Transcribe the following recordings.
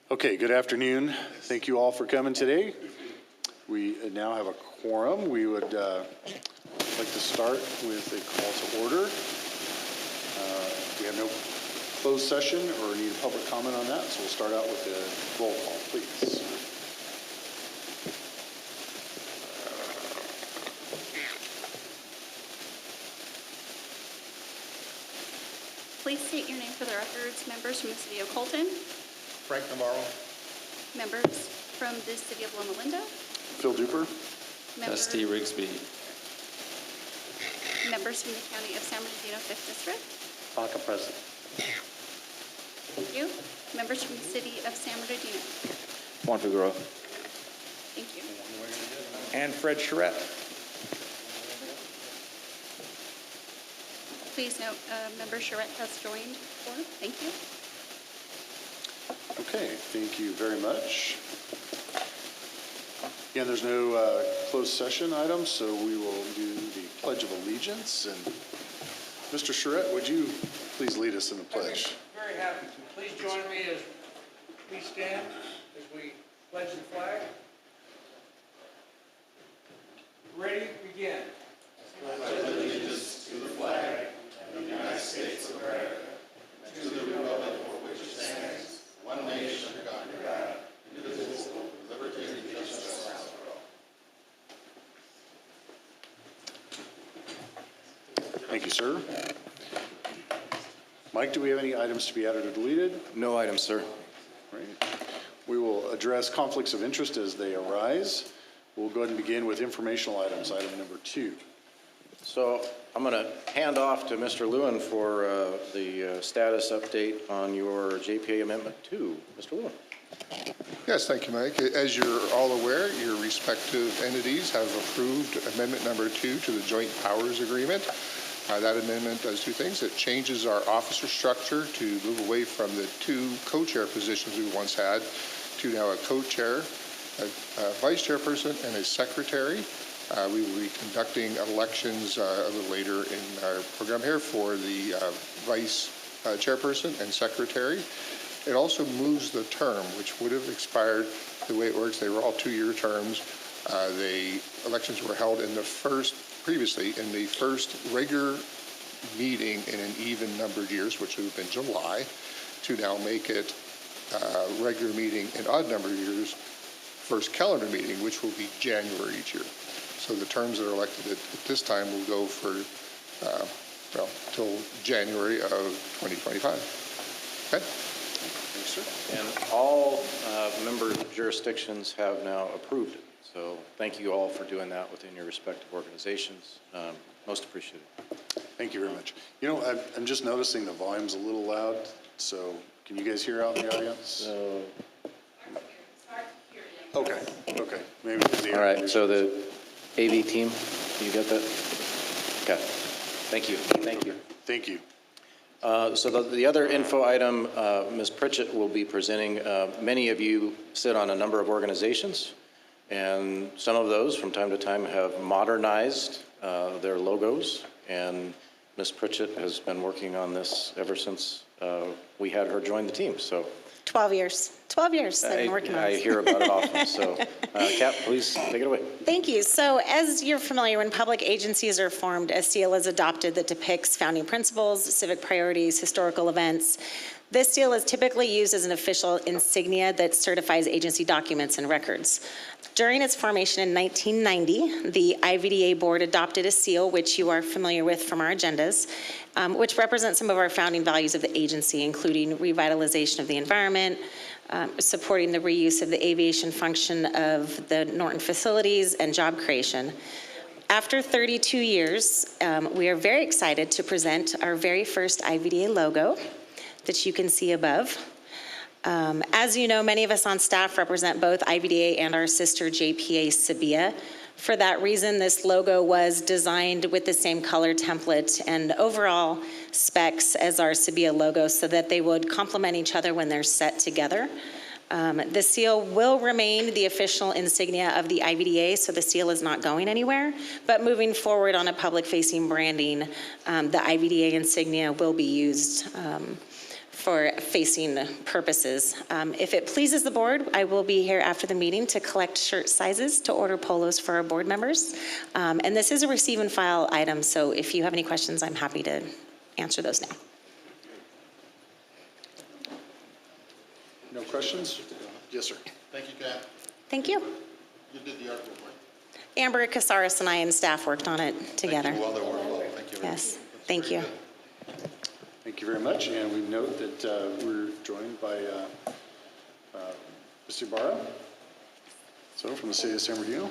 Okay, good afternoon. Thank you all for coming today. We now have a quorum. We would like to start with a call to order. We have no closed session or need a public comment on that, so we'll start out with a roll call, please. Please state your name for the records. Members from the City of Colton. Frank Navarro. Members from the City of Loma Linda. Phil Duper. Dusty Rigsby. Members from the County of San Bernardino 5th District. Baca present. Thank you. Members from the City of San Bernardino. Juan Figueroa. Thank you. And Fred Charette. Please note, Member Charette has joined the quorum. Thank you. Okay, thank you very much. Again, there's no closed session items, so we will do the Pledge of Allegiance. And Mr. Charette, would you please lead us in the pledge? Very happy to. Please join me as we stand as we pledge the flag. Ready? Begin. Thank you, sir. Mike, do we have any items to be added or deleted? No items, sir. Right. We will address conflicts of interest as they arise. We'll go ahead and begin with informational items, item number 2. So I'm going to hand off to Mr. Lewin for the status update on your JPA Amendment 2. Mr. Lewin. Yes, thank you, Mike. As you're all aware, your respective entities have approved Amendment number 2 to the Joint Powers Agreement. That amendment does two things. It changes our officer structure to move away from the 2 co-chair positions we once had to now a co-chair, a vice chairperson, and a secretary. We will be conducting elections a little later in our program here for the vice chairperson and secretary. It also moves the term, which would have expired. The way it works, they were all 2-year terms. The elections were held in the first regular meeting in an even numbered years, which would have been July, to now make it regular meeting in odd numbered years, first calendar meeting, which will be January each year. So the terms that are elected at this time will go for, till January of 2025. Okay? Thanks, sir. And all member jurisdictions have now approved it. So thank you all for doing that within your respective organizations. Most appreciated. Thank you very much. You know, I'm just noticing the volume's a little loud, so can you guys hear out in the audience? Okay, maybe because the All right, so the AV team, you got that? Okay, thank you. Thank you. So the other info item, Ms. Pritchett will be presenting. Many of you sit on a number of organizations, and some of those from time to time have modernized their logos, and Ms. Pritchett has been working on this ever since we had her join the team. So 12 years. 12 years I've been working on I this. hear about it often. So Kat, please take it away. Thank you. So as you're familiar, when public agencies are formed, a seal is adopted that depicts founding principles, civic priorities, historical events. This seal is typically used as an official insignia that certifies agency documents and records. During its formation in 1990, the IVDA board adopted a seal, which you are familiar with from our agendas, which represents some of our founding values of the agency, including revitalization of the environment, supporting the reuse of the aviation function of the Norton facilities, and job creation. After 32 years, we are very excited to present our very first IVDA logo that you can see above. As you know, many of us on staff represent both IVDA and our sister JPA Sabia. For that reason, this logo was designed with the same color template and overall specs as our Sabia logo so that they would complement each other when they're set together. The seal will remain the official insignia of the IVDA, so the seal is not going anywhere. But moving forward on a public-facing branding, the IVDA insignia will be used for facing purposes. If it pleases the board, I will be here after the meeting to collect shirt sizes to order polos for our board members. And this is a receive and file item, so if you have any questions, I'm happy to answer those now. No questions? Yes, sir. Thank you, Kat. Thank you. You did the article, right? Amber Casares and I and staff worked on it together. Well, they worked well. Thank you. Yes, thank you. Thank you very much, and we note that we're joined by Mr. Ibarra, so from the city of San Bernardino.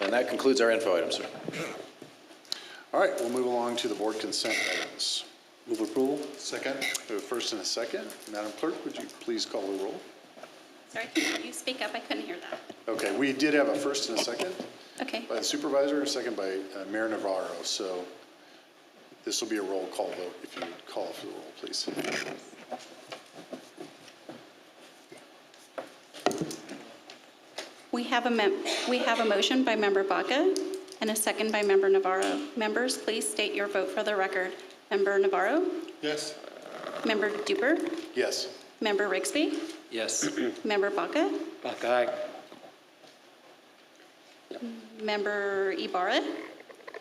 And that concludes our info items, sir. All right, we'll move along to the board consent items. Move approval? Second? We have a first and a second. Madam Clerk, would you please call the roll? Sorry, can you speak up? I couldn't hear that. Okay, we did have a first and a second Okay. by the supervisor, a second by Mayor Navarro, so this will be a roll call vote. If you would call for the roll, please. We have a motion by Member Baca and a second by Member Navarro. Members, please state your vote for the record. Member Navarro? Yes. Member Duper? Yes. Member Rigsby? Yes. Member Baca? Buckeye. Member Ibarra?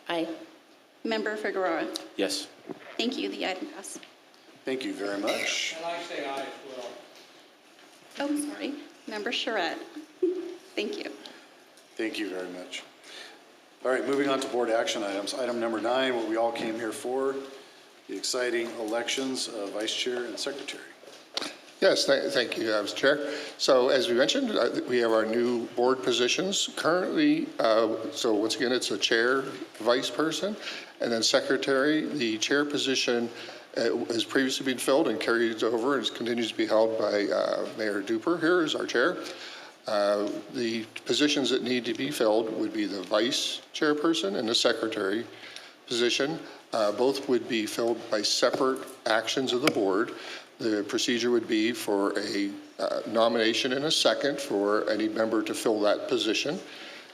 Aye. Member Figueroa? Yes. Thank you. The item passed. Thank you very much. And I say aye as well. Oh, sorry. Member Charette? Thank you. Thank you very much. All right, moving on to board action items. Item number 9, what we all came here for, the exciting elections of vice chair and secretary. Yes, thank you, Mr. Chair. So as we mentioned, we have our new board positions currently. So once again, it's a chair, vice person, and then secretary. The chair position has previously been filled and carried over and continues to be held by Mayor Duper here as our chair. The positions that need to be filled would be the vice chairperson and the secretary position. Both would be filled by separate actions of the board. The procedure would be for a nomination and a second for any member to fill that position.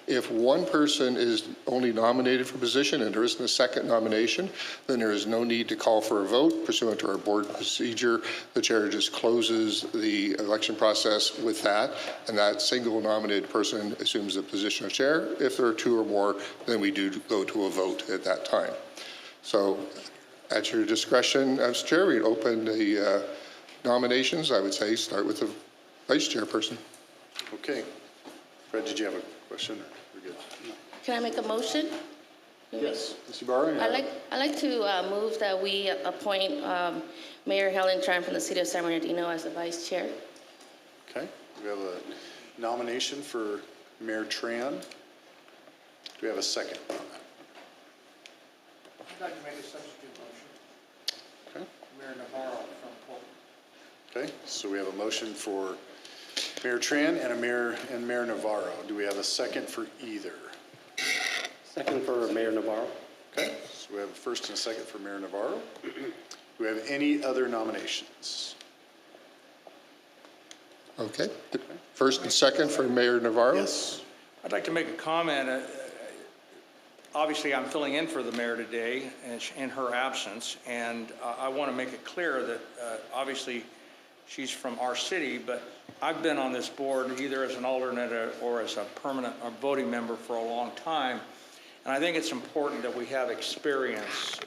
If one person is only nominated for position and there isn't a second nomination, then there is no need to call for a vote pursuant to our board procedure. The chair just closes the election process with that, and that single nominated person assumes the position of chair. If there are 2 or more, then we do go to a vote at that time. So at your discretion, Mr. Chair, we'd open the nominations. I would say start with the vice chairperson. Okay. Fred, did you have a question? We're good. Can I make a motion? Yes. Mr. Barr? I'd like to move that we appoint Mayor Helen Tran from the city of San Bernardino as the vice chair. Okay. We have a nomination for Mayor Tran. Do we have a second? I'd like to make a substitute motion. Okay. Mayor Navarro from Polk. Okay. So we have a motion for Mayor Tran and Mayor Navarro. Do we have a second for either? Second for Mayor Navarro. Okay. So we have a first and a second for Mayor Navarro. Do we have any other nominations? Okay. First and second for Mayor Navarro? Yes. I'd like to make a comment. Obviously, I'm filling in for the mayor today in her absence, and I want to make it clear that obviously she's from our city, but I've been on this board either as an alternate or as a permanent or voting member for a long time, and I think it's important that we have experience,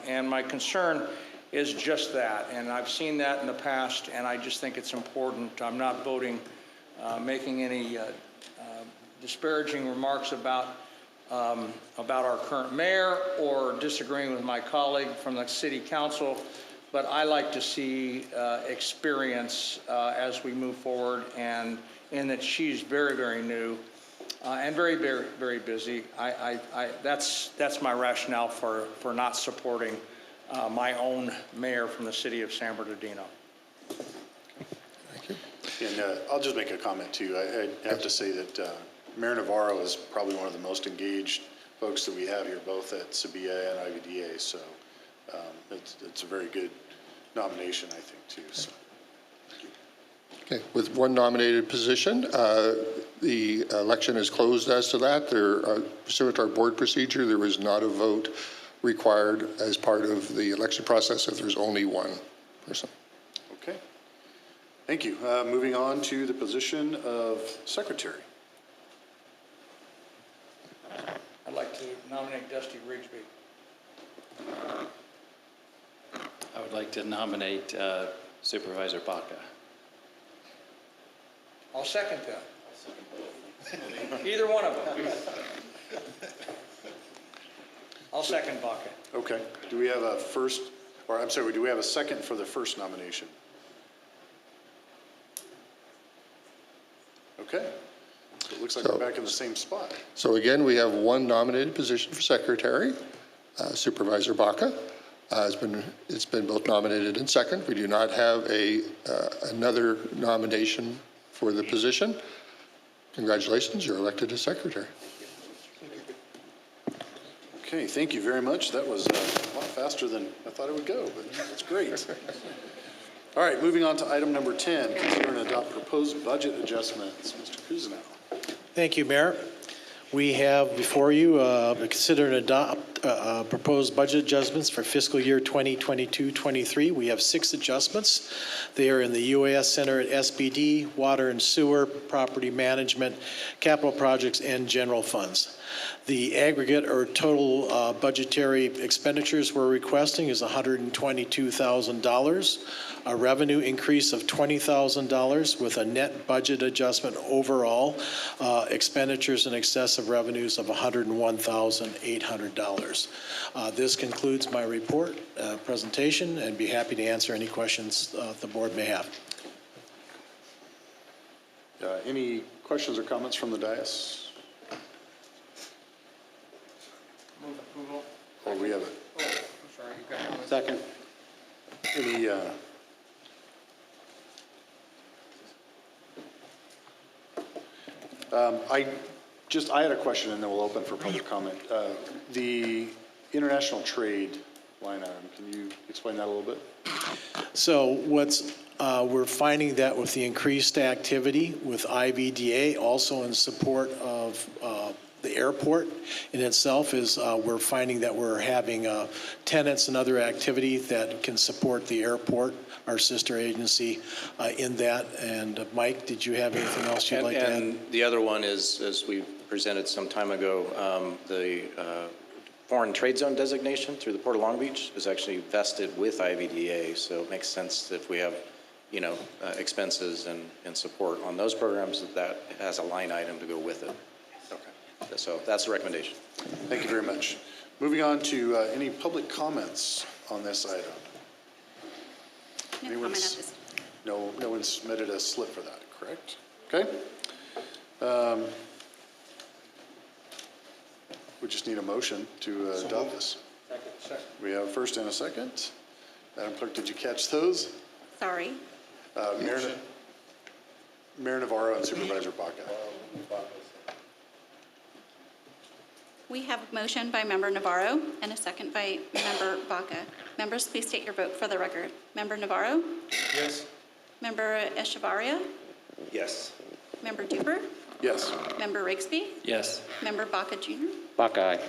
and my concern is just that, and I've seen that in the past, and I just think it's important. I'm not making any disparaging remarks about our current mayor or disagreeing with my colleague from the city council, but I like to see experience as we move forward, and in that she's very, very new and very, very, very busy. That's my rationale for not supporting my own mayor from the city of San Bernardino. Thank you. And I'll just make a comment too. I have to say that Mayor Navarro is probably one of the most engaged folks that we have here, both at Sabia and IVDA. So it's a very good nomination, I think, too. So. Okay, with one nominated position, the election is closed as to that. There, pursuant to our board procedure, there was not a vote required as part of the election process if there's only one person. Okay. Thank you. Moving on to the position of secretary. I'd like to nominate Dusty Rigsby. I would like to nominate Supervisor Baca. I'll second that. Either one of them. I'll second Baca. Okay. Do we have a first, or I'm sorry, do we have a second for the first nomination? Okay. So it looks like we're back in the same spot. So again, we have one nominated position for secretary, Supervisor Baca. It's been both nominated and second. We do not have another nomination for the position. Congratulations, you're elected as secretary. Okay, thank you very much. That was a lot faster than I thought it would go, but that's great. All right, moving on to item number 10, consider and adopt proposed budget adjustments. Mr. Kuznow. Thank you, Mayor. We have before you consider and adopt proposed budget adjustments for fiscal year 2022-23. We have 6 adjustments. They are in the UAS Center at SBD, Water and Sewer, Property Management, Capital Projects, and General Funds. The aggregate or total budgetary expenditures we're requesting is $122,000, a revenue increase of $20,000 with a net budget adjustment overall, expenditures in excess of revenues of $101,800. This concludes my report presentation, and be happy to answer any questions the board may have. Any questions or comments from the dais? Move approval. Or we have Oh, I'm sorry, you got one. Second. any, I had a question and then we'll open for public comment. The international trade line item, can you explain that a little bit? So we're finding that with the increased activity with IVDA, also in support of the airport in itself, is we're finding that we're having tenants and other activity that can support the airport, our sister agency, in that. And Mike, did you have anything else you'd like to add? And the other one is, as we presented some time ago, the foreign trade zone designation through the Port of Long Beach is actually vested with IVDA, so it makes sense if we have, expenses and support on those programs, that has a line item to go with it. Okay. So that's the recommendation. Thank you very much. Moving on to any public comments on this item. No comment at this. No one submitted a slip for that, correct? Okay. We just need a motion to adopt this. Second. We have a first and a second. Madam Clerk, did you catch those? Sorry. Mayor Navarro and Supervisor Baca. We have a motion by Member Navarro and a second by Member Baca. Members, please state your vote for the record. Member Navarro? Yes. Member Echevarria? Yes. Member Duper? Yes. Member Rigsby? Yes. Member Baca Jr.? Baca, aye.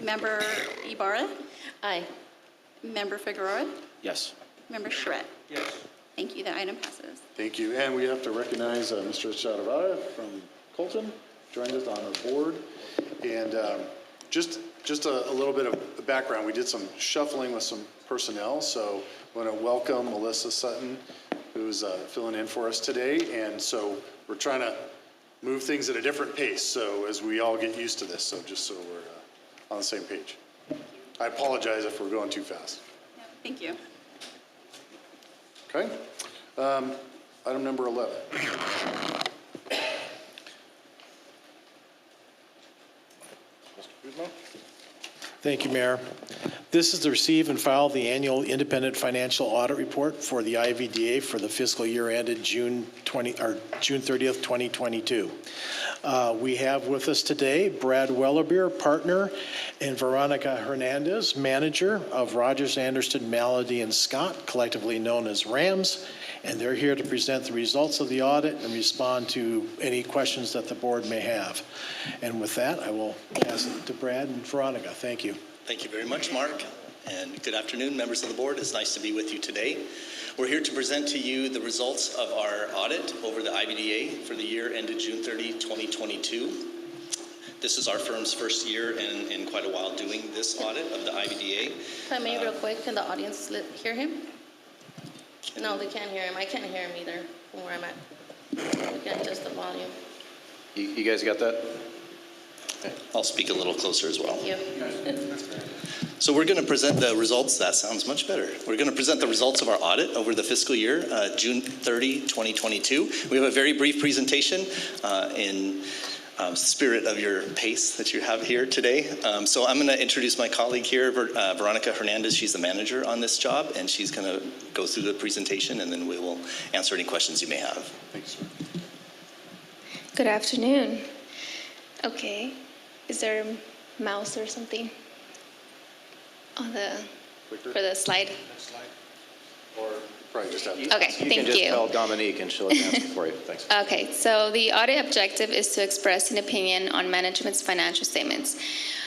Member Ibarra? Aye. Member Figueroa? Yes. Member Charette? Yes. Thank you. The item passes. Thank you. And we have to recognize Mr. Echevarria from Colton, joined us on our board. And just a little bit of background, we did some shuffling with some personnel, so I want to welcome Melissa Sutton, who's filling in for us today. And so we're trying to move things at a different pace, so as we all get used to this, so just so we're on the same page. I apologize if we're going too fast. No, thank you. Okay. Item number 11. Thank you, Mayor. This is to receive and file the annual independent financial audit report for the IVDA for the fiscal year ended June 30th, 2022. We have with us today Brad Wellerbeer, partner, and Veronica Hernandez, manager of Rogers Anderson, Malady and Scott, collectively known as RAMS, and they're here to present the results of the audit and respond to any questions that the board may have. And with that, I will pass it to Brad and Veronica. Thank you. Thank you very much, Mark. And good afternoon, members of the board. It's nice to be with you today. We're here to present to you the results of our audit over the IVDA for the year ended June 30, 2022. This is our firm's first year in quite a while doing this audit of the IVDA. If I may, real quick, can the audience hear him? No, they can't hear him. I can't hear him either from where I'm at. We can adjust the volume. You guys got that? I'll speak a little closer as well. Thank you. So we're going to present the results. That sounds much better. We're going to present the results of our audit over the fiscal year, June 30, 2022. We have a very brief presentation in spirit of your pace that you have here today. So I'm going to introduce my colleague here, Veronica Hernandez. She's the manager on this job, and she's going to go through the presentation, and then we will answer any questions you may have. Thanks. Good afternoon. Okay, is there a mouse or something on for the slide? Or probably just have. Okay, You can just tell Dominique and she'll answer for you. Thanks. Okay, so the audit objective is to express an opinion on management's financial statements.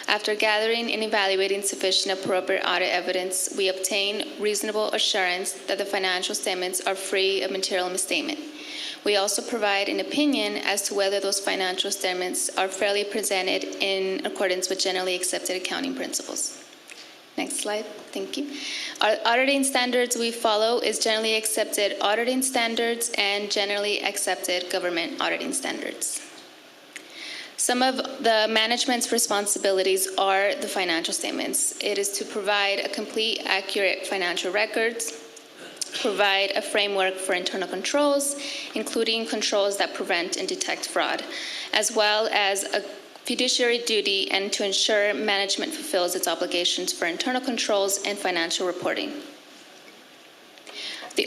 After gathering and evaluating sufficient appropriate audit evidence, we obtain reasonable assurance that the financial statements are free of material misstatement. We also provide an opinion as to whether those financial statements are fairly presented in accordance with generally accepted accounting principles. Next slide, thank you. Our auditing standards we follow is generally accepted auditing standards and generally accepted government auditing standards. Some of the management's responsibilities are the financial statements. It is to provide a complete, accurate financial records, provide a framework for internal controls, including controls that prevent and detect fraud, as well as a fiduciary duty and to ensure management fulfills its obligations for internal controls and financial reporting.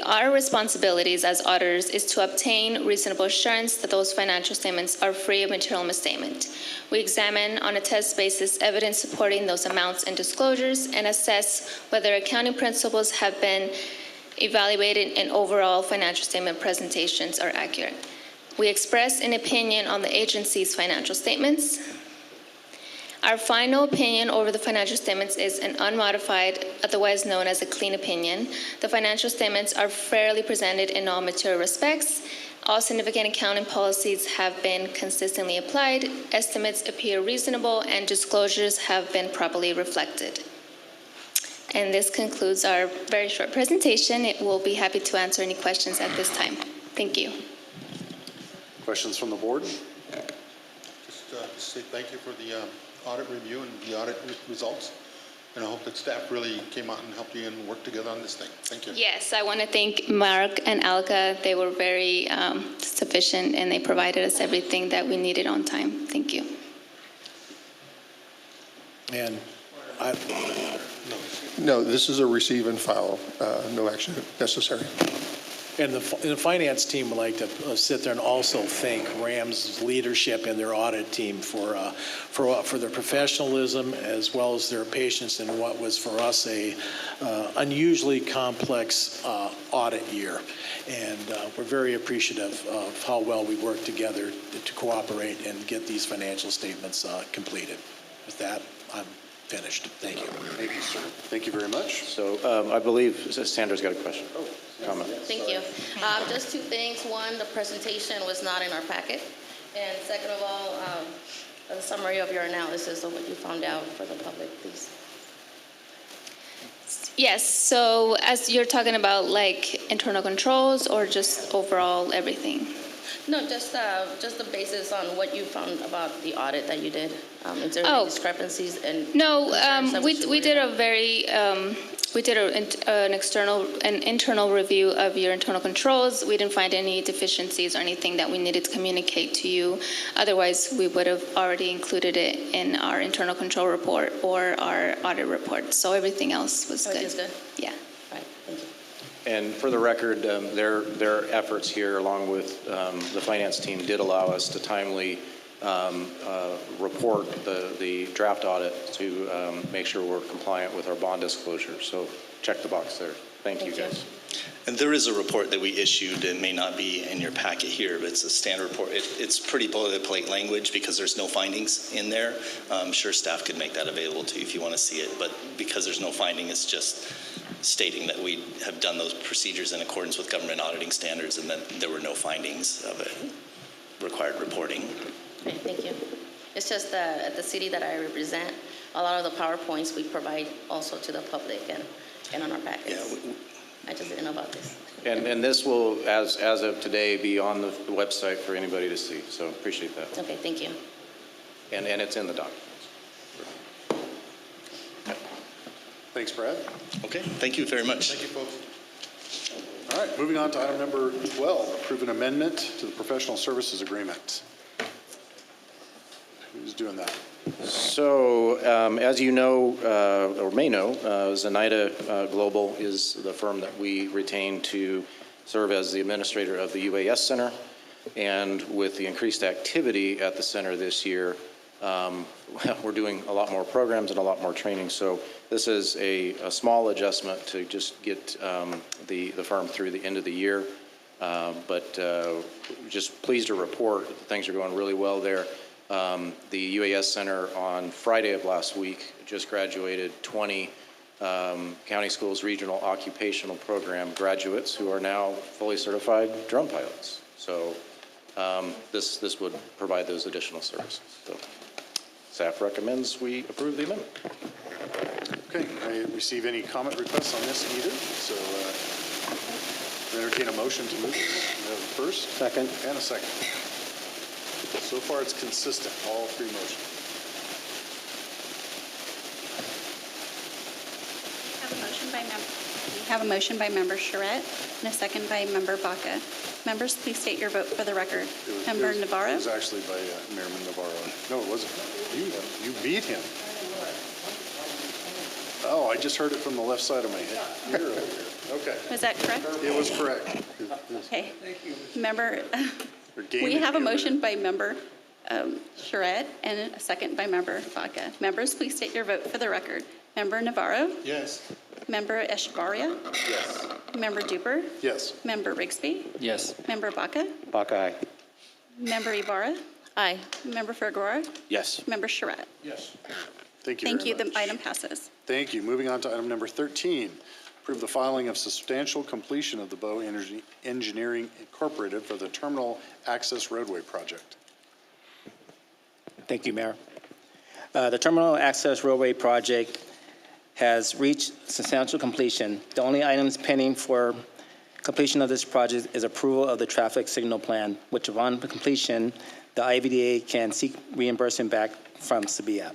Our responsibilities as auditors is to obtain reasonable assurance that those financial statements are free of material misstatement. We examine on a test basis evidence supporting those amounts and disclosures and assess whether accounting principles have been evaluated and overall financial statement presentations are accurate. We express an opinion on the agency's financial statements. Our final opinion over the financial statements is an unmodified, otherwise known as a clean opinion. The financial statements are fairly presented in all material respects. All significant accounting policies have been consistently applied, estimates appear reasonable, and disclosures have been properly reflected. And this concludes our very short presentation. We'll be happy to answer any questions at this time. Thank you. Questions from the board? Just say thank you for the audit review and the audit results. And I hope that staff really came out and helped you and worked together on this thing. Thank you. Yes, I want to thank Mark and Alka. They were very sufficient and they provided us everything that we needed on time. Thank you. And No, this is a receive and file, no action necessary. And the finance team would like to sit there and also thank Ram's leadership and their audit team for their professionalism as well as their patience in what was for us a unusually complex audit year. And we're very appreciative of how well we worked together to cooperate and get these financial statements completed. With that, I'm finished. Thank you. Thank you, sir. Thank you very much. So I believe Sandra's got a question. Comment. Thank you. Just two things. One, the presentation was not in our packet. And second of all, a summary of your analysis of what you found out for the public, please. Yes, so as you're talking about like internal controls or just overall everything? No, just the basis on what you found about the audit that you did. Is there Oh. any discrepancies and No, concerns that should we did worry a very, we did an internal review of your internal controls. We didn't find any deficiencies or anything that we needed to communicate to you. Otherwise, we would have already included it in our internal control report or our audit report. So everything else was good. Everything's good? Yeah. All right, thank you. And for the record, their efforts here, along with the finance team, did allow us to timely report the draft audit to make sure we're compliant with our bond disclosure. So check the box there. Thank you, guys. And there is a report that we issued. It may not be in your packet here, but it's a standard report. It's pretty boilerplate language because there's no findings in there. I'm sure staff could make that available to you if you want to see it. But because there's no finding, it's just stating that we have done those procedures in accordance with government auditing standards and that there were no findings of it required reporting. Okay, thank you. It's just at the city that I represent, a lot of the PowerPoints we provide also to the public and on our packets. Yeah, I just didn't know about this. And this will, as of today, be on the website for anybody to see, so appreciate that. Okay, thank you. And it's in the document. Thanks, Brad. Okay, thank you very much. Thank you, folks. All right, moving on to item number 12, approve an amendment to the professional services agreement. Who's doing that? So, as you know, or may know, Zenaida Global is the firm that we retain to serve as the administrator of the UAS Center. And with the increased activity at the center this year, we're doing a lot more programs and a lot more training. So this is a small adjustment to just get the firm through the end of the year. But just pleased to report that things are going really well there. The UAS Center on Friday of last week just graduated 20 County Schools Regional Occupational Program graduates who are now fully certified drone pilots. So this would provide those additional services. So staff recommends we approve the amendment. Okay, I didn't receive any comment requests on this either, so entertain a motion to move this. We have a first. Second. And a second. So far, it's consistent, all three motions. We have a motion by member Charette and a second by member Baca. Members, please state your vote for the record. Member Navarro? It was actually by Mayorman Navarro. No, it wasn't. You beat him. Oh, I just heard it from the left side of my head. You're over here. Okay. Was that correct? It was correct. Okay. Member, We're gaining we have a here. motion by member Charette and a second by member Baca. Members, please state your vote for the record. Member Navarro? Yes. Member Echevarria? Yes. Member Duper? Yes. Member Rigsby? Yes. Member Baca? Baca, aye. Member Ibarra? Aye. Member Figueroa? Yes. Member Charette? Yes. Thank you Thank very you. The much. item passes. Thank you. Moving on to item number 13. Approve the filing of substantial completion of the Bow Engineering Incorporated for the Terminal Access Roadway Project. Thank you, Mayor. The Terminal Access Roadway Project has reached substantial completion. The only items pending for completion of this project is approval of the traffic signal plan, which upon completion, the IVDA can seek reimbursement back from SBIA.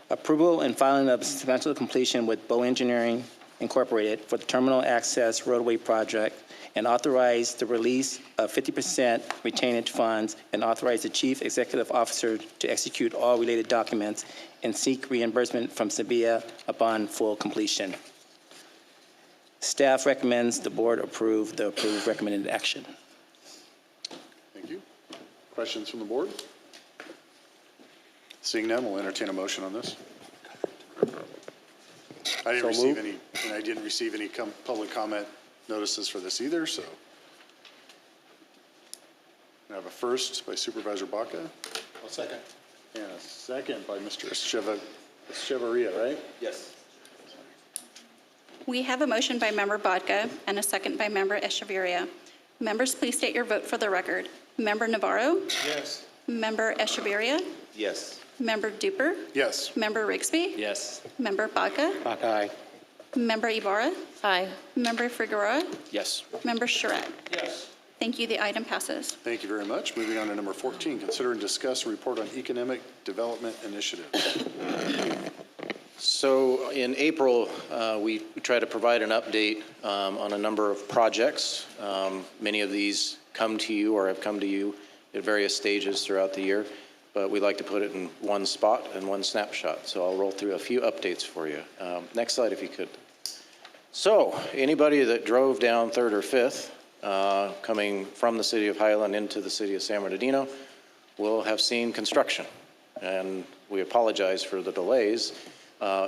Approval and filing of substantial completion with Bow Engineering Incorporated for the Terminal Access Roadway Project and authorize the release of 50% retainage funds and authorize the Chief Executive Officer to execute all related documents and seek reimbursement from SBIA upon full completion. Staff recommends the board approve the approved recommended action. Thank you. Questions from the board? Seeing none, we'll entertain a motion on this. I didn't receive any, and I didn't receive any public comment notices for this either, so. I have a first by Supervisor Baca. I'll second. And a second by Mr. Echevarria, right? Yes. We have a motion by member Baca and a second by member Echevarria. Members, please state your vote for the record. Member Navarro? Yes. Member Echevarria? Yes. Member Duper? Yes. Member Rigsby? Yes. Member Baca? Baca, aye. Member Ibarra? Aye. Member Figueroa? Yes. Member Charette? Yes. Thank you. The item passes. Thank you very much. Moving on to number 14, consider and discuss a report on economic development initiatives. So in April, we try to provide an update on a number of projects. Many of these come to you or have come to you at various stages throughout the year, but we like to put it in one spot and one snapshot. So I'll roll through a few updates for you. Next slide, if you could. So anybody that drove down 3rd or 5th, coming from the city of Highland into the city of San Bernardino, will have seen construction. And we apologize for the delays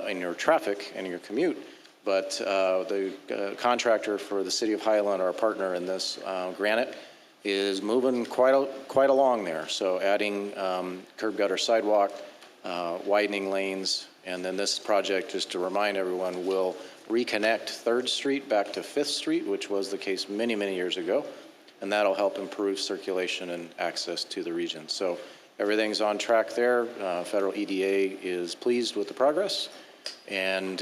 in your traffic and your commute, But the contractor for the city of Highland, our partner in this, Granite, is moving quite along there. So adding curb gutter sidewalk, widening lanes, and then this project, just to remind everyone, will reconnect 3rd Street back to 5th Street, which was the case many, many years ago. And that'll help improve circulation and access to the region. So everything's on track there. Federal EDA is pleased with the progress. And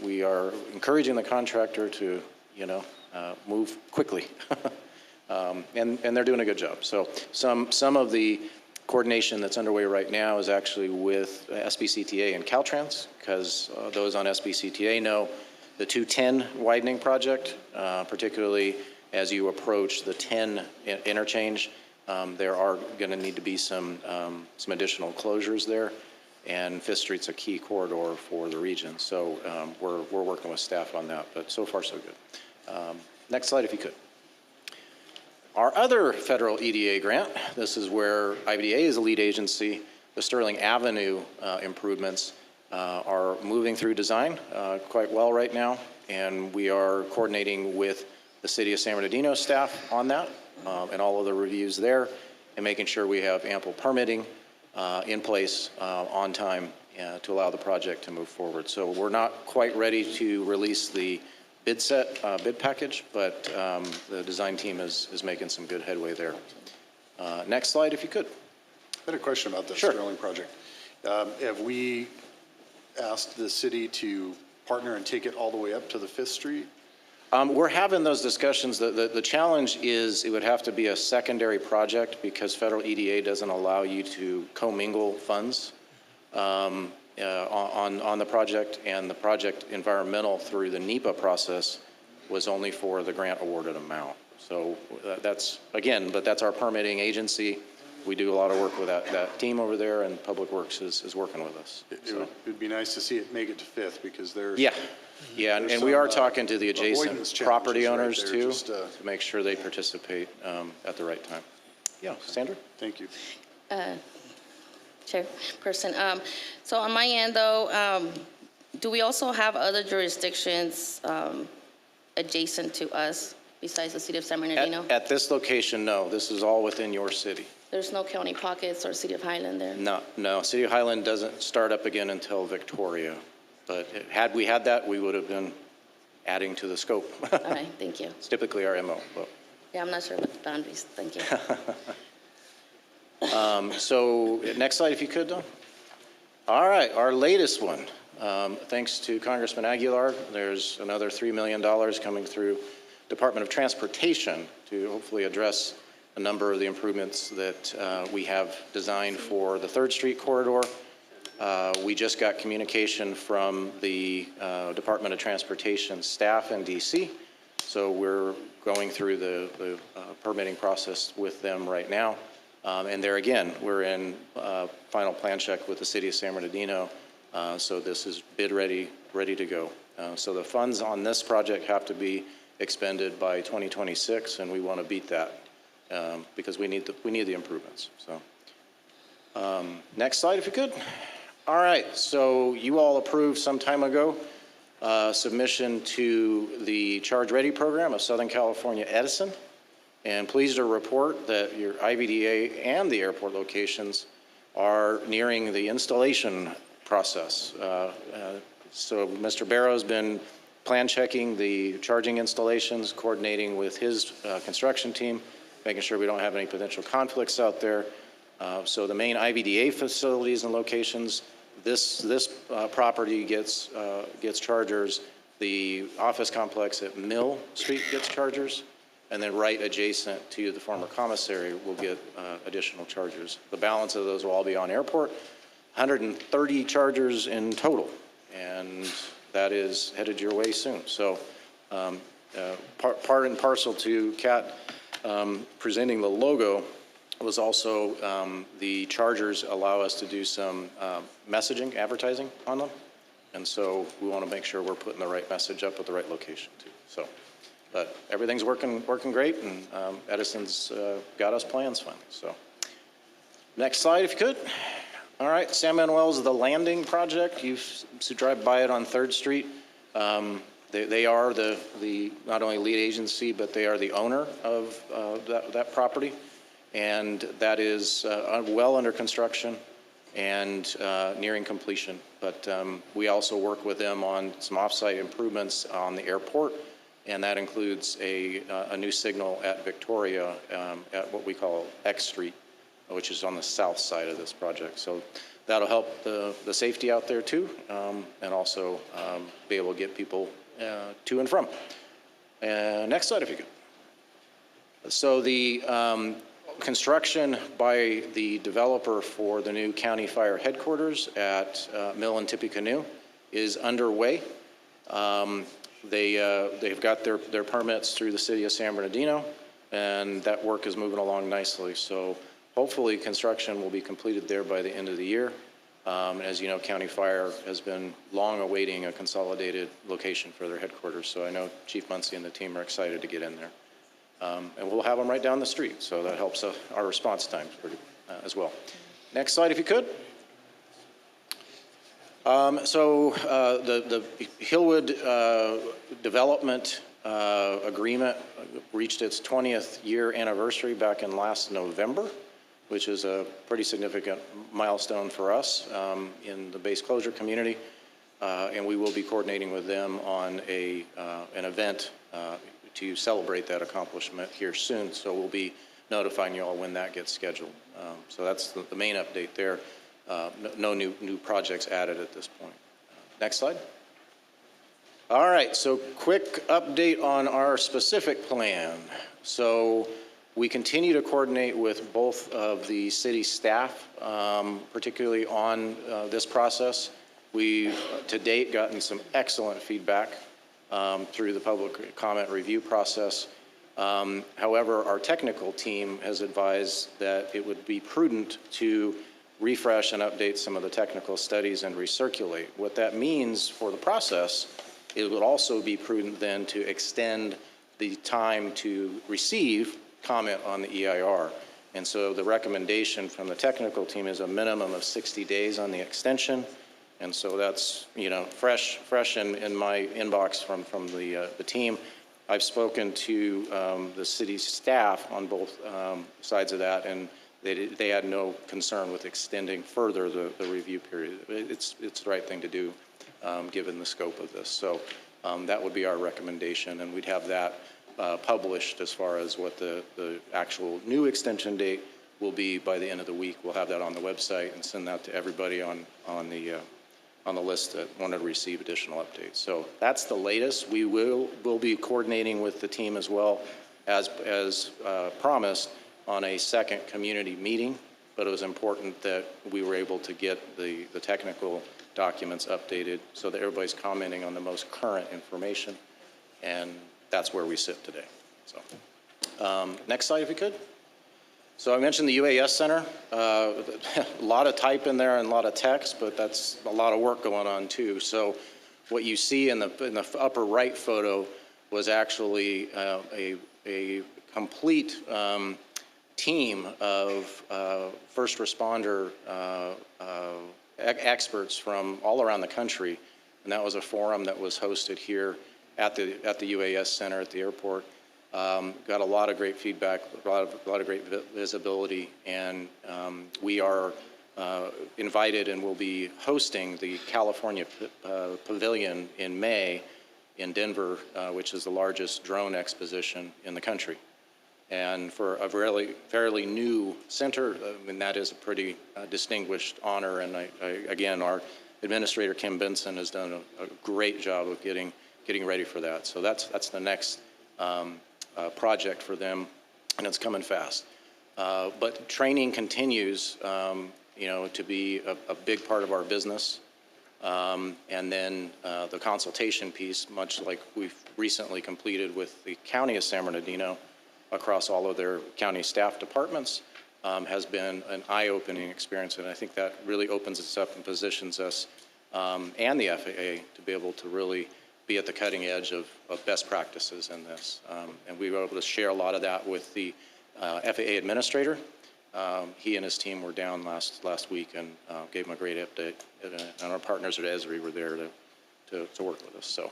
we are encouraging the contractor to, move quickly. And they're doing a good job. So some of the coordination that's underway right now is actually with SBCTA and Caltrans, because those on SBCTA know the 210 widening project, particularly as you approach the 10 interchange, there are going to need to be some additional closures there. And 5th Street's a key corridor for the region. So we're working with staff on that, but so far so good. Next slide, if you could. Our other federal EDA grant, this is where IVDA is a lead agency. The Sterling Avenue improvements are moving through design quite well right now, and we are coordinating with the City of San Bernardino staff on that and all of the reviews there, and making sure we have ample permitting in place on time to allow the project to move forward. So we're not quite ready to release the bid package, but the design team is making some good headway there. Next slide, if you could. I had a question about the Sterling project. Have we asked the city to partner and take it all the way up to the 5th Street? We're having those discussions. The challenge is it would have to be a secondary project because federal EDA doesn't allow you to commingle funds on the project, and the project environmental through the NEPA process was only for the grant awarded amount. So that's our permitting agency. We do a lot of work with that team over there, and Public Works is working with us. It would be nice to see it make it to 5th because there's... Yeah, and we are talking to the adjacent property owners right too, just, to make sure they participate at the right time. Yeah, Sandra? Thank you. Chairperson, so on my end though, do we also have other jurisdictions adjacent to us besides the city of San Bernardino? At this location, no. This is all within your city. There's no county pockets or city of Highland there? No. City of Highland doesn't start up again until Victoria. But had we had that, we would have been adding to the scope. All right, thank you. It's typically our MO. But. Yeah, I'm not sure about the boundaries. Thank you. So next slide, if you could, Don. All right, our latest one. Thanks to Congressman Aguilar, there's another $3 million coming through Department of Transportation to hopefully address a number of the improvements that we have designed for the 3rd Street corridor. We just got communication from the Department of Transportation staff in DC, so we're going through the permitting process with them right now. And there again, we're in final plan check with the City of San Bernardino, so this is bid ready to go. So the funds on this project have to be expended by 2026, and we want to beat that because we need the improvements. So next slide, if you could. All right, so you all approved some time ago submission to the Charge Ready program of Southern California Edison, and pleased to report that your IVDA and the airport locations are nearing the installation process. So Mr. Barrow's been plan checking the charging installations, coordinating with his construction team, making sure we don't have any potential conflicts out there. So the main IVDA facilities and locations, this property gets chargers. The office complex at Mill Street gets chargers, and then right adjacent to the former commissary will get additional chargers. The balance of those will all be on airport. 130 chargers in total, and that is headed your way soon. So part and parcel to Kat presenting the logo was also the chargers allow us to do some messaging, advertising on them. And so we want to make sure we're putting the right message up at the right location too. So, but everything's working great, and Edison's got us plans finally. So next slide, if you could. All right, San Manuel's The Landing project. You drive by it on 3rd Street. They are the not only lead agency, but they are the owner of that property. And that is well under construction and nearing completion. But we also work with them on some off-site improvements on the airport, and that includes a new signal at Victoria at what we call X Street, which is on the south side of this project. So that'll help the safety out there too, and also be able to get people to and from. Next slide, if you could. So the construction by the developer for the new county fire headquarters at Mill and Tippecanoe is underway. They've got their permits through the city of San Bernardino, and that work is moving along nicely. So hopefully construction will be completed there by the end of the year. As you know, County Fire has been long awaiting a consolidated location for their headquarters. So I know Chief Muncie and the team are excited to get in there. And we'll have them right down the street. So that helps our response times as well. Next slide, if you could. The Hillwood Development Agreement reached its 20th year anniversary back in last November, which is a pretty significant milestone for us in the base closure community. And we will be coordinating with them on an event to celebrate that accomplishment here soon. So we'll be notifying you all when that gets scheduled. So that's the main update there. No new projects added at this point. Next slide. All right, so quick update on our specific plan. So we continue to coordinate with both of the city staff, particularly on this process. We've, to date, gotten some excellent feedback through the public comment review process. However, our technical team has advised that it would be prudent to refresh and update some of the technical studies and recirculate. What that means for the process, it would also be prudent then to extend the time to receive comment on the EIR. And so the recommendation from the technical team is a minimum of 60 days on the extension. And so that's, fresh in my inbox from the team. I've spoken to the city staff on both sides of that, and they had no concern with extending further the review period. It's the right thing to do, given the scope of this. So that would be our recommendation, and we'd have that published as far as what the actual new extension date will be by the end of the week. We'll have that on the website and send that to everybody on the list that wanted to receive additional updates. So that's the latest. We'll be coordinating with the team as well as promised on a second community meeting, but it was important that we were able to get the technical documents updated so that everybody's commenting on the most current information, and that's where we sit today. So next slide, if you could. So I mentioned the UAS Center. A lot of type in there and a lot of text, but that's a lot of work going on too. So what you see in the upper right photo was actually a complete team of first responder experts from all around the country, and that was a forum that was hosted here at the UAS Center at the airport. Got a lot of great feedback, a lot of great visibility, and we are invited and will be hosting the California Pavilion in May in Denver, which is the largest drone exposition in the country. And for a fairly new center, I mean, that is a pretty distinguished honor. And again, our administrator, Kim Benson, has done a great job of getting ready for that. So that's the next project for them, and it's coming fast. But training continues, to be a big part of our business. And then the consultation piece, much like we've recently completed with the County of San Bernardino, across all of their county staff departments, has been an eye-opening experience. And I think that really opens us up and positions us and the FAA to be able to really be at the cutting edge of best practices in this. And we were able to share a lot of that with the FAA administrator. He and his team were down last week and gave him a great update. And our partners at Esri were there to work with us. So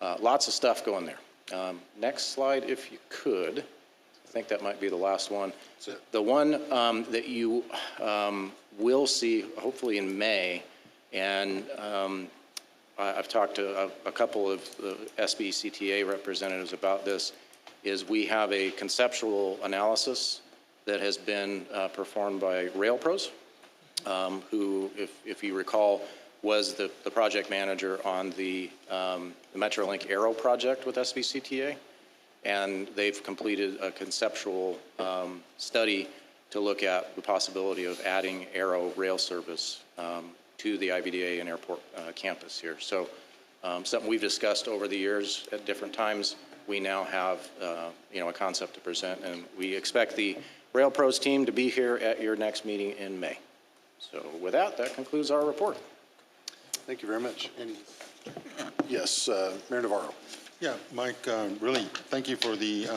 Lots of stuff going there. Next slide, if you could. I think that might be the last one. The one that you will see hopefully in May, and I've talked to a couple of the SBCTA representatives about this, is we have a conceptual analysis that has been performed by RailPros, who, if you recall, was the project manager on the Metrolink Aero project with SBCTA. And they've completed a conceptual study to look at the possibility of adding Aero rail service to the IVDA and airport campus here. So something we've discussed over the years at different times. We now have a concept to present, and we expect the RailPros team to be here at your next meeting in May. So with that, that concludes our report. Thank you very much. Yes, Mayor Navarro. Yeah, Mike, really, thank you for the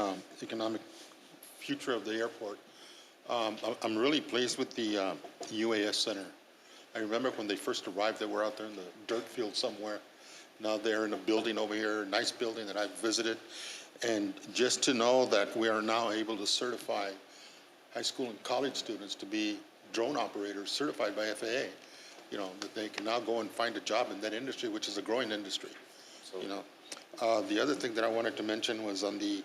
economic future of the airport. I'm really pleased with the UAS Center. I remember when they first arrived, they were out there in the dirt field somewhere. Now they're in a building over here, a nice building that I've visited. And just to know that we are now able to certify high school and college students to be drone operators certified by FAA, that they can now go and find a job in that industry, which is a growing industry. The other thing that I wanted to mention was on the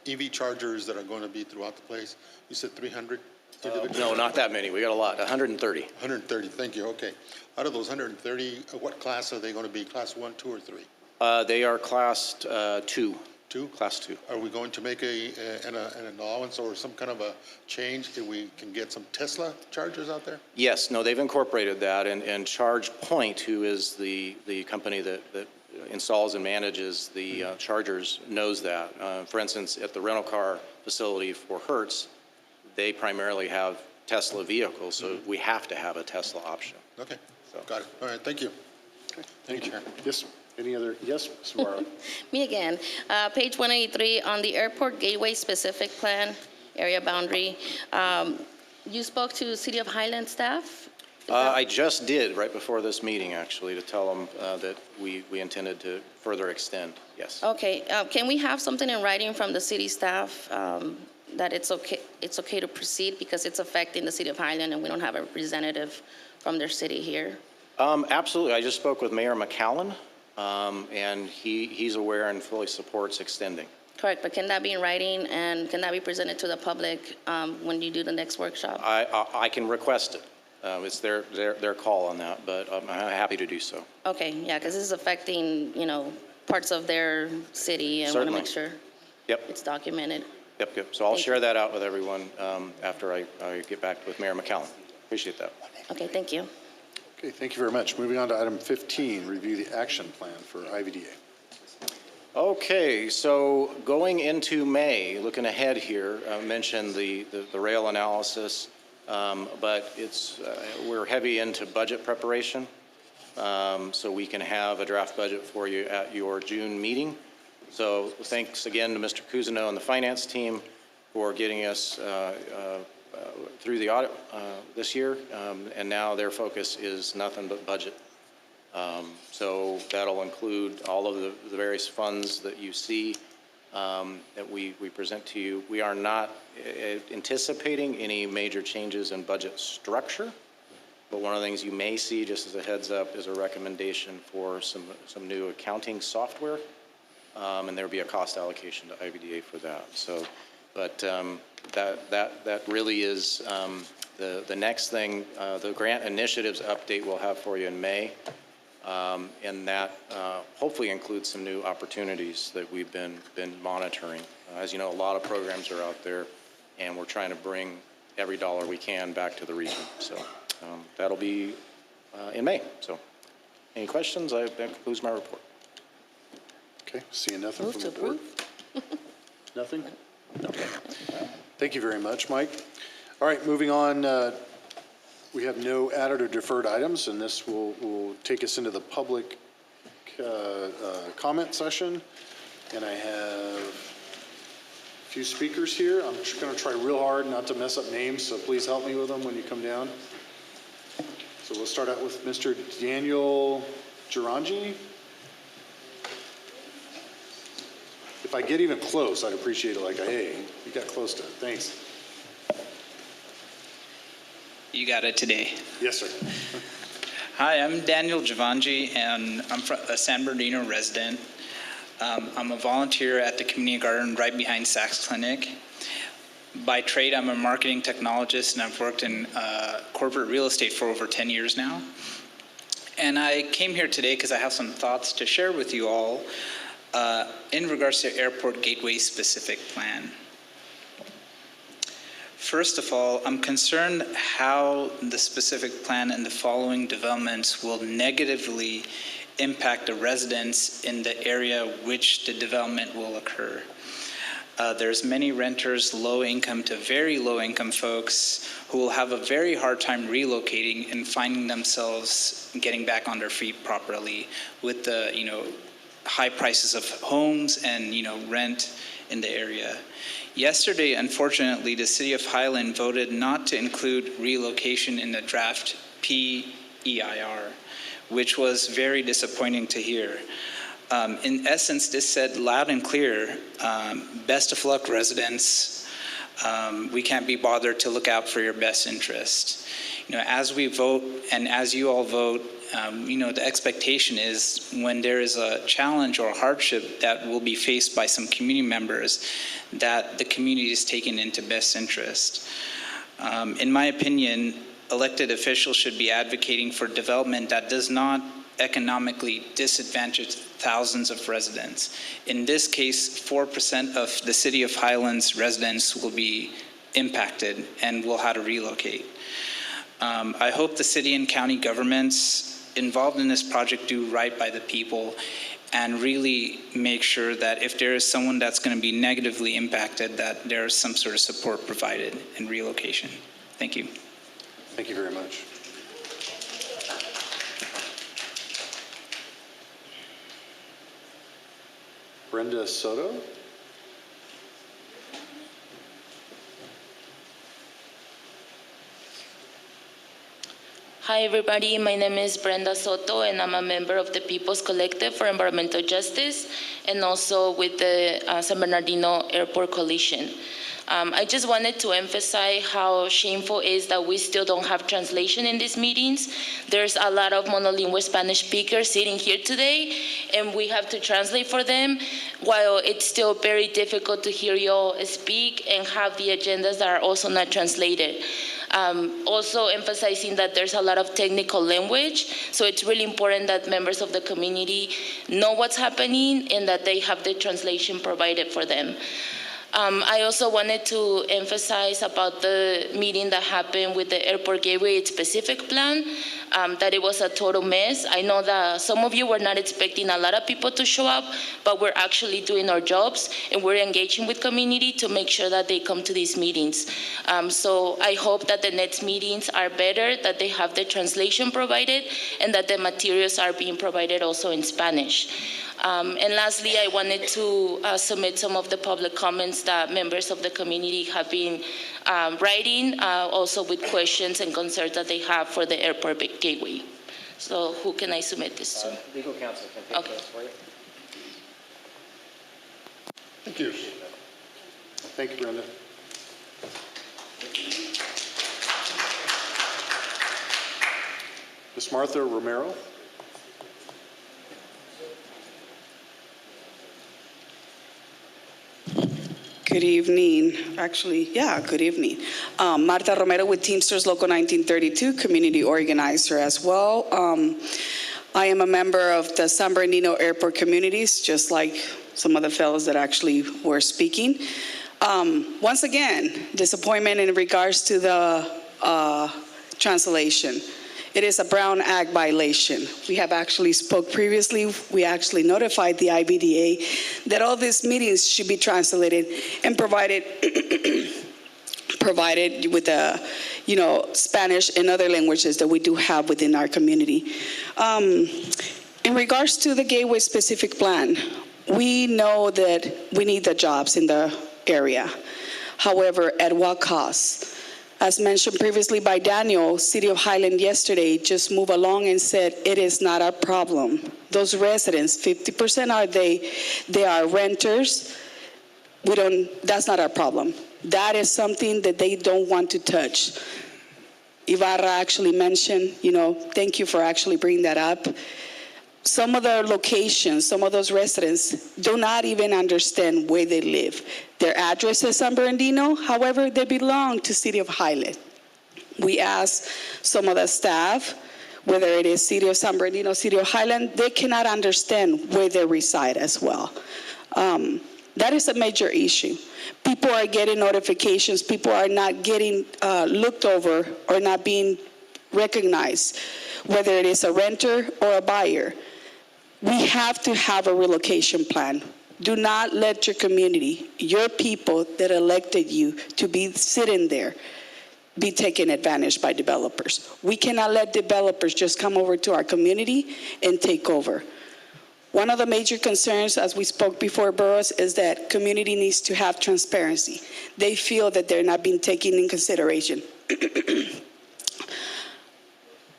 EV chargers that are going to be throughout the place. You said 300 individuals? No, not that many. We got a lot, 130. 130, thank you, okay. Out of those 130, what class are they going to be, class 1, 2, or 3? They are classed 2. 2? Class 2. Are we going to make an allowance or some kind of a change that we can get some Tesla chargers out there? Yes, no, they've incorporated that, and ChargePoint, who is the company that installs and manages the chargers, knows that. For instance, at the rental car facility for Hertz, they primarily have Tesla vehicles, so we have to have a Tesla option. Okay, got it. All right, thank you. Okay, thank you. Yes, any other? Yes, Ms. Navarro. Me again. Page 183 on the airport gateway specific plan, area boundary. You spoke to City of Highland staff? I just did right before this meeting, actually, to tell them that we intended to further extend, yes. Okay, can we have something in writing from the city staff that it's okay to proceed because it's affecting the City of Highland and we don't have a representative from their city here? Absolutely. I just spoke with Mayor McCallum, and he's aware and fully supports extending. Correct, but can that be in writing and can that be presented to the public when you do the next workshop? I can request it. It's their call on that, but I'm happy to do so. Okay, yeah, because this is affecting, parts of their city and want to make sure it's documented. Yep. So I'll share that out with everyone after I get back with Mayor McCallum. Appreciate that. Okay, thank you. Okay, thank you very much. Moving on to item 15, review the action plan for IVDA. Okay, so going into May, looking ahead here, I mentioned the rail analysis, but we're heavy into budget preparation, so we can have a draft budget for you at your June meeting. So thanks again to Mr. Cousineau and the finance team for getting us through the audit this year, and now their focus is nothing but budget. So that'll include all of the various funds that you see that we present to you. We are not anticipating any major changes in budget structure, but one of the things you may see, just as a heads up, is a recommendation for some new accounting software, and there'll be a cost allocation to IVDA for that. So, but that really is the next thing. The grant initiatives update we'll have for you in May. And that hopefully includes some new opportunities that we've been monitoring. As you know, a lot of programs are out there, and we're trying to bring every dollar we can back to the region. So that'll be in May. So any questions? That concludes my report. Okay, seeing nothing Move from to the board. Nothing? Okay. Thank you very much, Mike. All right, moving on. We have no added or deferred items, and this will take us into the public comment session. And I have a few speakers here. I'm just going to try real hard not to mess up names, so please help me with them when you come down. So we'll start out with Mr. Daniel Girangi. If I get even close, I'd appreciate it, like, hey, you got close to it. Thanks. You got it today. Yes, sir. Hi, I'm Daniel Javanji, and I'm a San Bernardino resident. I'm a volunteer at the community garden right behind Sachs Clinic. By trade, I'm a marketing technologist, and I've worked in corporate real estate for over 10 years now. And I came here today because I have some thoughts to share with you all in regards to Airport Gateway specific plan. First of all, I'm concerned how the specific plan and the following developments will negatively impact the residents in the area which the development will occur. There's many renters, low income to very low income folks, who will have a very hard time relocating and finding themselves getting back on their feet properly with the, high prices of homes and, rent in the area. Yesterday, unfortunately, the City of Highland voted not to include relocation in the draft PEIR, which was very disappointing to hear. In essence, this said loud and clear, best of luck, residents. We can't be bothered to look out for your best interest. As we vote and as you all vote, the expectation is when there is a challenge or a hardship that will be faced by some community members, that the community is taken into best interest. In my opinion, elected officials should be advocating for development that does not economically disadvantage thousands of residents. In this case, 4% of the City of Highlands residents will be impacted and will have to relocate. I hope the city and county governments involved in this project do right by the people and really make sure that if there is someone that's going to be negatively impacted, that there is some sort of support provided in relocation. Thank you. Thank you very much. Brenda Soto? Hi, everybody. My name is Brenda Soto, and I'm a member of the People's Collective for Environmental Justice and also with the San Bernardino Airport Coalition. I just wanted to emphasize how shameful it is that we still don't have translation in these meetings. There's a lot of monolingual Spanish speakers sitting here today, and we have to translate for them, while it's still very difficult to hear you all speak and have the agendas that are also not translated. Also emphasizing that there's a lot of technical language, so it's really important that members of the community know what's happening and that they have the translation provided for them. I also wanted to emphasize about the meeting that happened with the Airport Gateway specific plan, that it was a total mess. I know that some of you were not expecting a lot of people to show up, but we're actually doing our jobs and we're engaging with community to make sure that they come to these meetings. So I hope that the next meetings are better, that they have the translation provided, and that the materials are being provided also in Spanish. And lastly, I wanted to submit some of the public comments that members of the community have been writing, also with questions and concerns that they have for the Airport Gateway. So who can I submit this to? Legal counsel can take those for you. Thank you. Thank you, Brenda. Ms. Martha Romero? Good evening. Good evening. Marta Romero with Teamsters Local 1932, community organizer as well. I am a member of the San Bernardino Airport communities, just like some of the fellows that actually were speaking. Once again, disappointment in regards to the translation. It is a Brown Act violation. We have actually spoke previously. We actually notified the IVDA that all these meetings should be translated and provided with the, Spanish and other languages that we do have within our community. In regards to the Gateway specific plan, we know that we need the jobs in the area. However, at what cost? As mentioned previously by Daniel, City of Highland yesterday just moved along and said it is not our problem. Those residents, 50% are they are renters. That's not our problem. That is something that they don't want to touch. Ibarra actually mentioned, thank you for actually bringing that up. Some of the locations, some of those residents do not even understand where they live. Their address is San Bernardino, however, they belong to City of Highland. We asked some of the staff, whether it is City of San Bernardino, City of Highland, they cannot understand where they reside as well. That is a major issue. People are getting notifications, people are not getting looked over or not being recognized, whether it is a renter or a buyer. We have to have a relocation plan. Do not let your community, your people that elected you to be sitting there, be taken advantage by developers. We cannot let developers just come over to our community and take over. One of the major concerns, as we spoke before, Burroughs, is that community needs to have transparency. They feel that they're not being taken in consideration.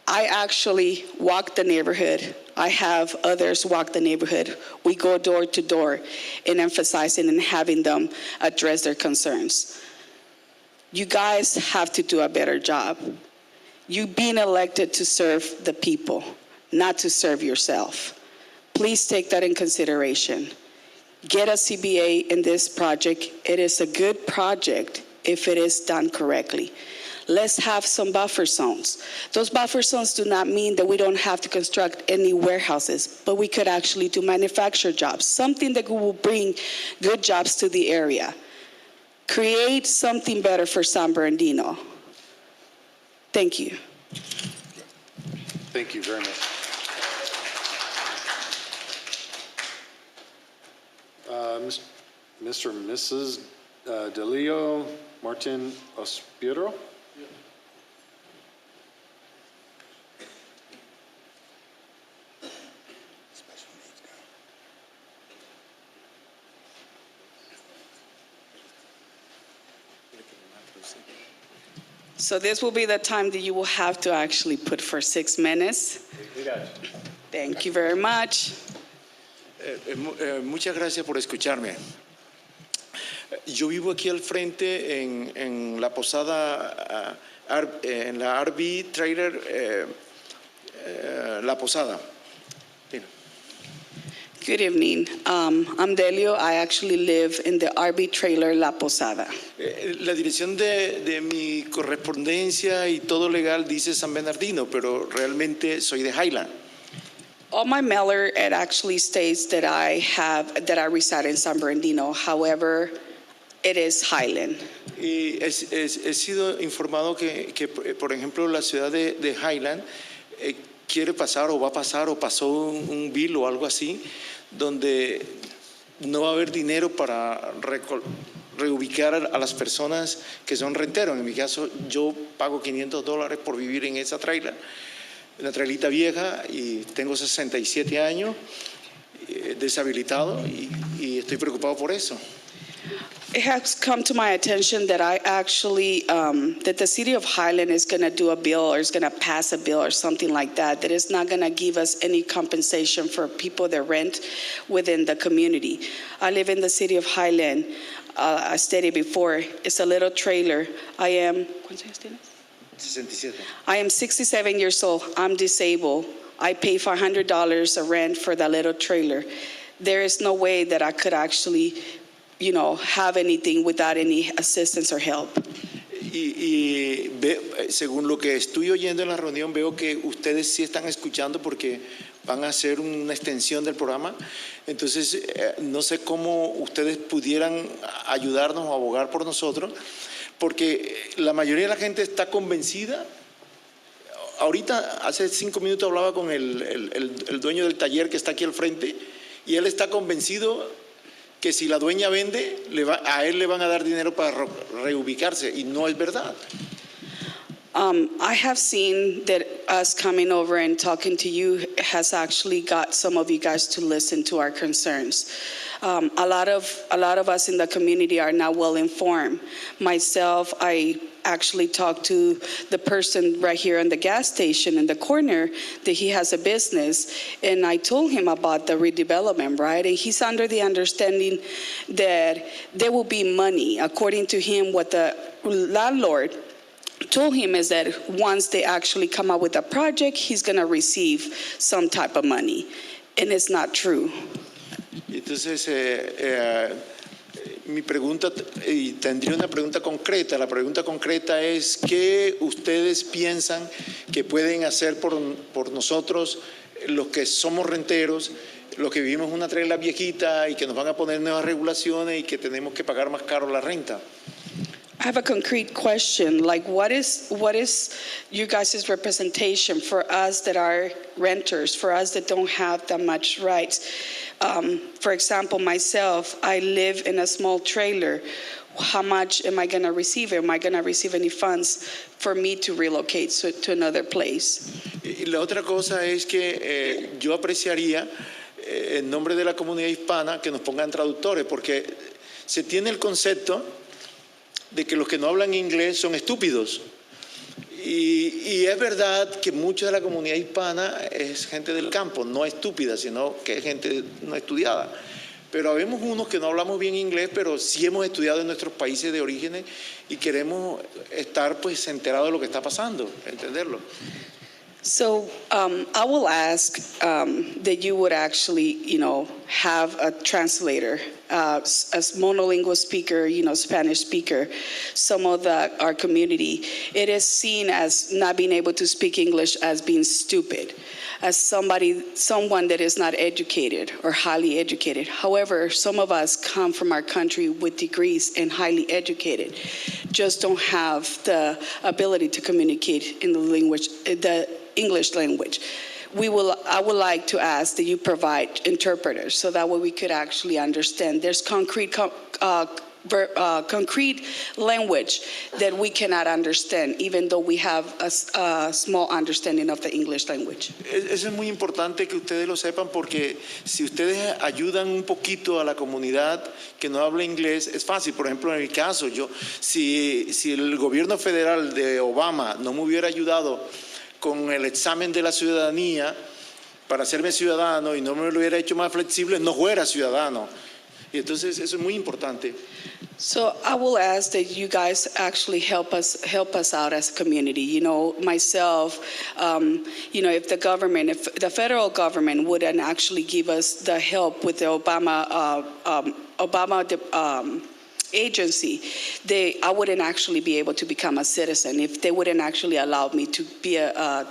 I actually walk the neighborhood. I have others walk the neighborhood. We go door to door and emphasizing and having them address their concerns. You guys have to do a better job. You've been elected to serve the people, not to serve yourself. Please take that in consideration. Get a CBA in this project. It is a good project if it is done correctly. Let's have some buffer zones. Those buffer zones do not mean that we don't have to construct any warehouses, but we could actually do manufactured jobs, something that will bring good jobs to the area. Create something better for San Bernardino. Thank you. Thank you very much. Mr. and Mrs. Delio Martin Ospiro. So this will be the time that you will have to actually put for 6 minutes. Thank you very much. Muchas gracias por escucharme. Yo vivo aquí al frente en la posada, en la RV Trailer La Posada. Good evening. I'm Delio. I actually live in the RV trailer La Posada. La dirección de mi correspondencia y todo legal dice San Bernardino, pero realmente soy de Highland. On my mailer, it actually states that I reside in San Bernardino. However, it is Highland. Y he sido informado que, por ejemplo, la ciudad de Highland quiere pasar o va a pasar o pasó un bill o algo así, donde no va a haber dinero para reubicar a las personas que son renteros. En mi caso, yo pago $500 por vivir en esa trailer, una trailita vieja, y tengo 67 años, deshabilitado, y estoy preocupado por eso. It has come to my attention that I actually, that the city of Highland is going to do a bill or is going to pass a bill or something like that, that is not going to give us any compensation for people that rent within the community. I live in the city of Highland. I stated before, it's a little trailer. I am 67 years old. I'm disabled. I pay $500 a rent for that little trailer. There is no way that I could actually have anything without any assistance or help. Según lo que estoy oyendo en la reunión, veo que ustedes sí están escuchando porque van a hacer una extensión del programa. Entonces, no sé cómo ustedes pudieran ayudarnos o abogar por nosotros, porque la mayoría de la gente está convencida. Ahorita, hace 5 minutos, hablaba con el dueño del taller que está aquí al frente, y él está convencido que si la dueña vende, a él le van a dar dinero para reubicarse, y no es verdad. I have seen that us coming over and talking to you has actually got some of you guys to listen to our concerns. A lot of us in the community are now well informed. Myself, I actually talked to the person right here in the gas station in the corner that he has a business, and I told him about the redevelopment, right? And he's under the understanding that there will be money. According to him, what the landlord told him is that once they actually come up with a project, he's going to receive some type of money, and it's not true. Entonces, mi pregunta, y tendría una pregunta concreta. La pregunta concreta es, ¿qué ustedes piensan que pueden hacer por nosotros, los que somos renteros, los que vivimos en una trailer viejita y que nos van a poner nuevas regulaciones y que tenemos que pagar más caro la renta? I have a concrete question, like what is you guys' representation for us that are renters, for us that don't have that much rights? For example, myself, I live in a small trailer. How much am I going to receive? Am I going to receive any funds for me to relocate to another place? Y la otra cosa es que yo apreciaría, en nombre de la comunidad hispana, que nos pongan traductores, porque se tiene el concepto de que los que no hablan inglés son estúpidos. Y es verdad que mucha de la comunidad hispana es gente del campo, no estúpida, sino que es gente no estudiada. Pero habemos unos que no hablamos bien inglés, pero sí hemos estudiado en nuestros países de origen y queremos estar pues enterados de lo que está pasando, entenderlo. So I will ask that you would actually, have a translator, as monolingual speaker, Spanish speaker. Some of our community, it is seen as not being able to speak English as being stupid, as someone that is not educated or highly educated. However, some of us come from our country with degrees and highly educated, just don't have the ability to communicate in the language, the English language. I would like to ask that you provide interpreters so that way we could actually understand. There's concrete language that we cannot understand, even though we have a small understanding of the English language. Eso es muy importante que ustedes lo sepan, porque si ustedes ayudan un poquito a la comunidad que no habla inglés, es fácil. Por ejemplo, en mi caso, si el gobierno federal de Obama no me hubiera ayudado con el examen de la ciudadanía para hacerme ciudadano y no me lo hubiera hecho más flexible, no fuera ciudadano. Y entonces eso es muy importante. So I will ask that you guys actually help us out as a community. Myself, if the federal government wouldn't actually give us the help with the Obama agency, I wouldn't actually be able to become a citizen. If they wouldn't actually allow me to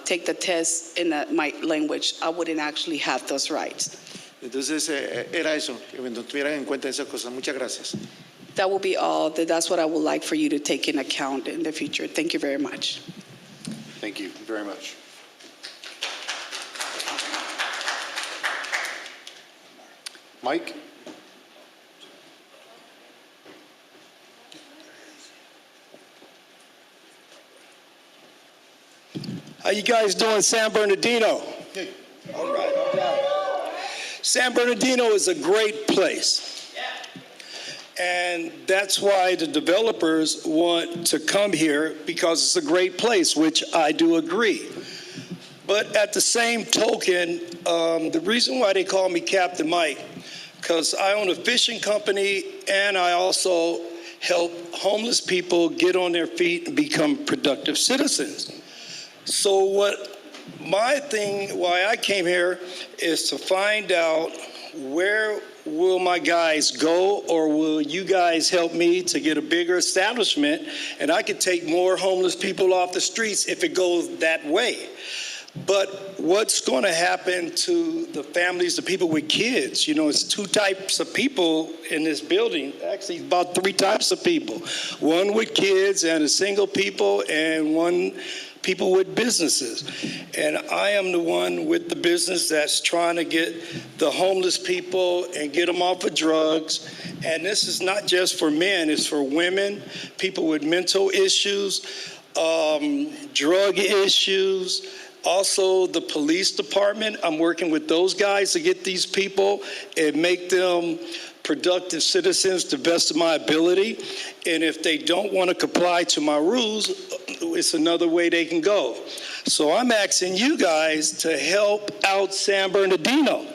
take the test in my language, I wouldn't actually have those rights. Entonces era eso, que nos tuvieran en cuenta esas cosas. Muchas gracias. That will be all. That's what I would like for you to take in account in the future. Thank you very much. Thank you very much. Mike? How you guys doing, San Bernardino? Hey. All right. San Bernardino is a great place. And that's why the developers want to come here, because it's a great place, which I do agree. But at the same token, the reason why they call me Captain Mike, because I own a fishing company and I also help homeless people get on their feet and become productive citizens. So why I came here is to find out, where will my guys go, or will you guys help me to get a bigger establishment and I could take more homeless people off the streets if it goes that way? But what's going to happen to the families, the people with kids? It's two types of people in this building. Actually, about three types of people. One with kids and a single people, and one people with businesses. And I am the one with the business that's trying to get the homeless people and get them off of drugs. And this is not just for men, it's for women, people with mental issues, drug issues, also the police department. I'm working with those guys to get these people and make them productive citizens to the best of my ability. And if they don't want to comply to my rules, it's another way they can go. So I'm asking you guys to help out San Bernardino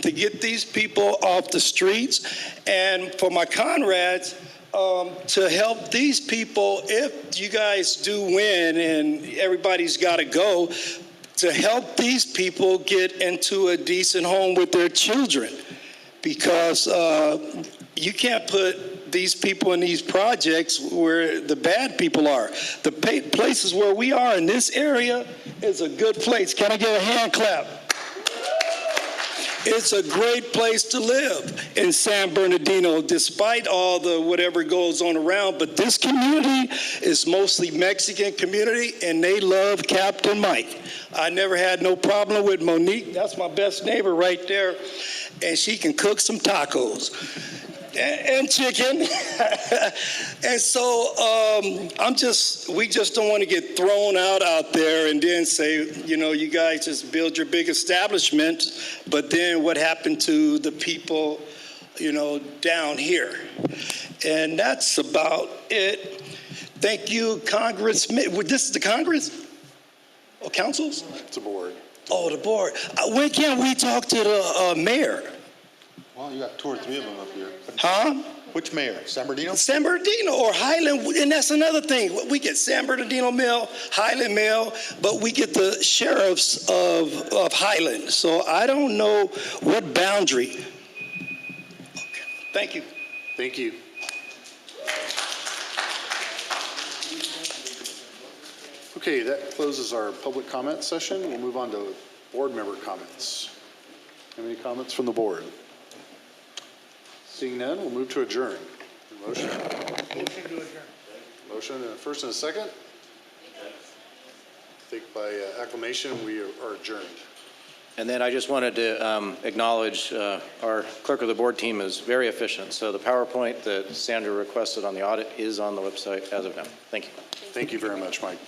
to get these people off the streets, and for my Conrads, to help these people, if you guys do win and everybody's got to go, to help these people get into a decent home with their children. Because you can't put these people in these projects where the bad people are. The places where we are in this area is a good place. Can I get a hand clap? It's a great place to live in San Bernardino, despite all the whatever goes on around. But this community is mostly Mexican community, and they love Captain Mike. I never had no problem with Monique. That's my best neighbor right there. And she can cook some tacos and chicken. And so we just don't want to get thrown out there and then say, you know, you guys just build your big establishment, but then what happened to the people, you know, down here? And that's about it. Thank you, Congressman. This is the Congress? Or councils? It's a board. Oh, the board. When can we talk to the mayor? Well, you got 2 or 3 of them up here. Huh? Which mayor? San Bernardino? San Bernardino or Highland, and that's another thing. We get San Bernardino Mill, Highland Mill, but we get the sheriffs of Highland. So I don't know what boundary. Okay. Thank you. Thank you. Okay, that closes our public comment session. We'll move on to board member comments. Have any comments from the board? Seeing none, we'll move to adjourn. Motion? Motion to adjourn. Motion and a first and a second? I think by acclamation, we are adjourned. And then I just wanted to acknowledge our clerk of the board team is very efficient. So the PowerPoint that Sandra requested on the audit is on the website as of now. Thank you. Thank you very much, Mike.